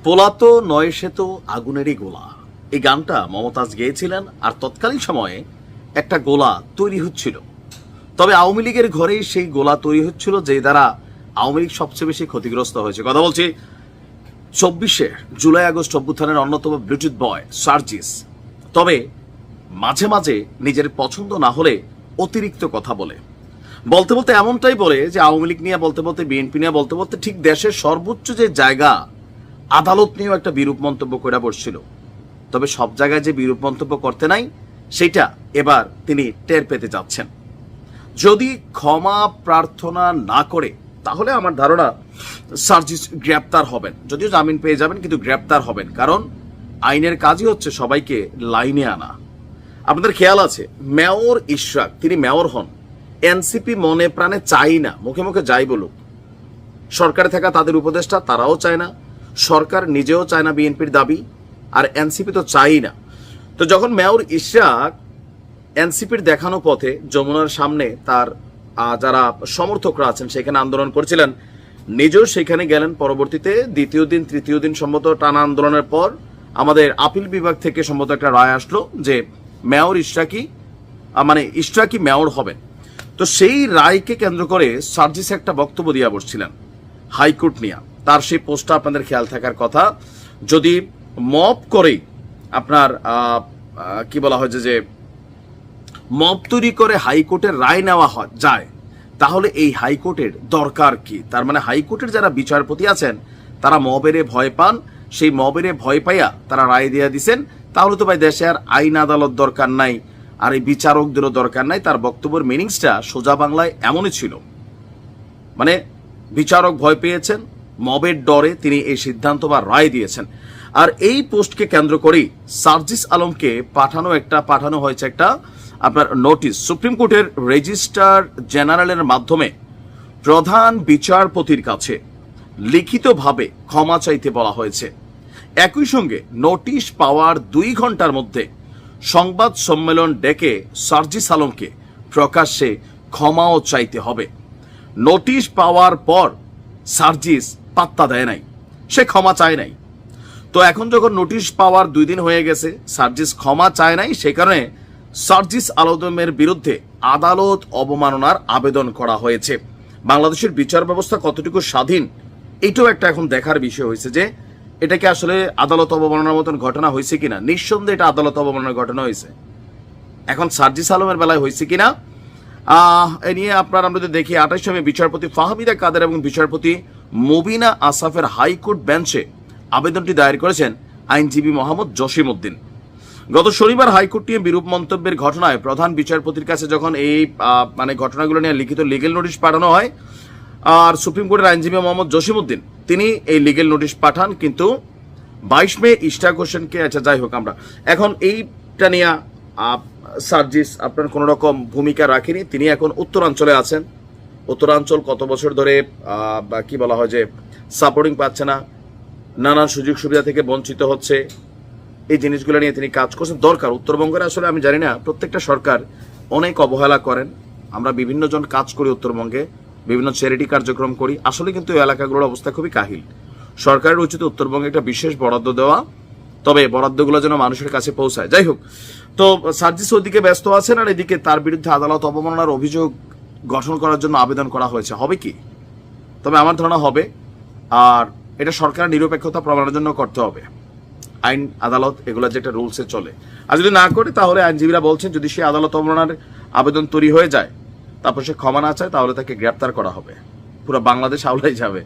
পোলাতো নয় সে তো আগুনেরই গোলা, এই গানটা মমতাজ গেয়েছিলেন। আর তৎকালীন সময়ে একটা গোলা তৈরি হচ্ছিল, তবে আওয়ামী লীগের ঘরেই সেই গোলা তৈরি হচ্ছিল, যে দ্বারা আওয়ামী লীগ সবচেয়ে বেশি ক্ষতিগ্রস্ত হয়েছে। কথা বলছি 24 জুলাই আগস্ট অভ্যুত্থানের অন্যতম ব্লুটুথ বয় সার্জিস। তবে মাঝে মাঝে নিজের পছন্দ না হলে অতিরিক্ত কথা বলতে বলতে এমনটাই বলে যে আওয়ামী লীগ নিয়ে বলতে বলতে, বিএনপি নিয়ে বলতে বলতে, ঠিক দেশের সর্বোচ্চ যে জায়গা আদালত নিয়েও একটা বিরূপ মন্তব্য করে বসছিল। তবে সব জায়গায় যে বিরূপ মন্তব্য করতে নাই, সেটা এবার তিনি টের পেতে যাচ্ছেন। যদি ক্ষমা প্রার্থনা না করে, তাহলে আমার ধারণা সার্জিস গ্রেপ্তার হবেন। যদিও জামিন পেয়ে যাবেন, কিন্তু গ্রেপ্তার হবেন, কারণ আইনের কাজই হচ্ছে সবাইকে লাইনে আনা। আপনাদের খেয়াল আছে, মেয়র ইশরাক, তিনি মেয়র হন, এনসিপি মনে প্রাণে চাই না, মুখে মুখে যাই বলুক। সরকারে থাকা তাদের উপদেষ্টা তারাও চায় না, সরকার নিজেও চায় না বিএনপির দাবি, আর এনসিপি তো চাই না। তো যখন মেয়র ইশরাক এনসিপির দেখানো পথে যমুনার সামনে তার যারা সমর্থকরা আছেন সেখানে আন্দোলন করছিলেন, নিজেও সেখানে গেলেন। পরবর্তীতে দ্বিতীয় দিন তৃতীয় দিন সম্ভবত টানা আন্দোলনের পর আমাদের আপিল বিভাগ থেকে সম্ভবত একটা রায় আসলো যে মেয়র ইশরাকি মেয়র হবেন। তো সেই রায়কে কেন্দ্র করে সার্জিস একটা বক্তব্য দিয়ে বসছিলেন হাইকোর্ট নিয়ে। তার সেই পোস্টটা আপনাদের খেয়াল থাকার কথা। যদি মব করে আপনার কি বলা হয় যে মব তৈরি করে হাইকোর্টের রায় নেওয়া যায়, তাহলে এই হাইকোর্টের দরকার কি? তার মানে হাইকোর্টের যারা বিচারপতি আছেন তারা মবেরে ভয় পান, সেই মবেরে ভয় পাইয়া তারা রায় দিয়ে দিছেন। তাহলে তো ভাই দেশে আর আইন আদালত দরকার নাই, আর এই বিচারকদেরও দরকার নাই। তার বক্তব্যের মিনিংসটা সোজা বাংলায় এমনই ছিল, মানে বিচারক ভয় পেয়েছেন, মবের ডরে তিনি এই সিদ্ধান্ত বা রায় দিয়েছেন। আর এই পোস্টকে কেন্দ্র করেই সার্জিস আলমকে পাঠানো হয়েছে একটা আপনার নোটিশ সুপ্রিম কোর্টের রেজিস্ট্রার জেনারেলের মাধ্যমে প্রধান বিচারপতির কাছে লিখিতভাবে ক্ষমা চাইতে বলা হয়েছে। একই সঙ্গে নোটিশ পাওয়ার 2 ঘন্টার মধ্যে সংবাদ সম্মেলন ডেকে সার্জিস আলমকে প্রকাশ্যে ক্ষমাও চাইতে হবে। নোটিশ পাওয়ার পর সার্জিস পাত্তা দেয় নাই, সে ক্ষমা চায় নাই। তো এখন যখন নোটিশ পাওয়ার 2 দিন হয়ে গেছে, সার্জিস ক্ষমা চায় নাই, সে কারণে সার্জিস আলমের বিরুদ্ধে আদালত অবমাননার আবেদন করা হয়েছে। বাংলাদেশের বিচার ব্যবস্থা কতটুকু স্বাধীন, এটাও একটা এখন দেখার বিষয় হয়েছে যে এটা কি আসলে আদালত অবমাননার মতন ঘটনা হয়েছে কিনা। নিঃসন্দেহে এটা আদালত অবমাননার ঘটনা হয়েছে। এখন সার্জিস আলমের বেলায় হয়েছে কিনা এ নিয়ে আপনার আমরা যদি দেখি, 28 মে বিচারপতি ফাহমিদা কাদের এবং বিচারপতি মুবিনা আসাফের হাইকোর্ট বেঞ্চে আবেদনটি দায়ের করেছেন আইনজীবী মোহাম্মদ জসিম উদ্দিন। গত শনিবার হাইকোর্ট নিয়ে বিরূপ মন্তব্যের ঘটনায় প্রধান বিচারপতির কাছে যখন এই ঘটনাগুলো নিয়ে লিখিত লিগেল নোটিশ পাঠানো হয়, আর সুপ্রিম কোর্টের আইনজীবী মোহাম্মদ জসিম উদ্দিন তিনি এই লিগেল নোটিশ পাঠান, কিন্তু 22 মে ইশরাক হোসেনকে, আচ্ছা যাই হোক, আমরা এখন এইটা নিয়ে সার্জিস আপনার কোনো রকম ভূমিকা রাখেনি। তিনি এখন উত্তরাঞ্চলে আছেন। উত্তরাঞ্চল কত বছর ধরে কি বলা হয় যে সাপোর্টিং পাচ্ছে না, নানান সুযোগ সুবিধা থেকে বঞ্চিত হচ্ছে, এই জিনিসগুলো নিয়ে তিনি কাজ করছেন। দরকার উত্তরবঙ্গের, আসলে আমি জানি না, প্রত্যেকটা সরকার অনেক অবহেলা করেন। আমরা বিভিন্ন জন কাজ করি উত্তরবঙ্গে, বিভিন্ন চ্যারিটি কার্যক্রম করি, আসলে কিন্তু এই এলাকাগুলোর অবস্থা খুবই কাহিল। সরকারের উচিত উত্তরবঙ্গে একটা বিশেষ বরাদ্দ দেওয়া, তবে বরাদ্দগুলো যেন মানুষের কাছে পৌঁছায়। যাই হোক, তো সার্জিস ওদিকে ব্যস্ত আছেন, আর এদিকে তার বিরুদ্ধে আদালত অবমাননার অভিযোগ গঠন করার জন্য আবেদন করা হয়েছে। হবে কি? তবে আমার ধারণা হবে, আর এটা সরকারের নিরপেক্ষতা প্রমাণের জন্য করতে হবে। আইন আদালত এগুলো যেটা রুলসে চলে, আর যদি না করে তাহলে আইনজীবীরা বলছেন যদি সে আদালত অবমাননার আবেদন তৈরি হয়ে যায়, তারপর সে ক্ষমা না চায়, তাহলে তাকে গ্রেপ্তার করা হবে। পুরো বাংলাদেশ আওলাই যাবে।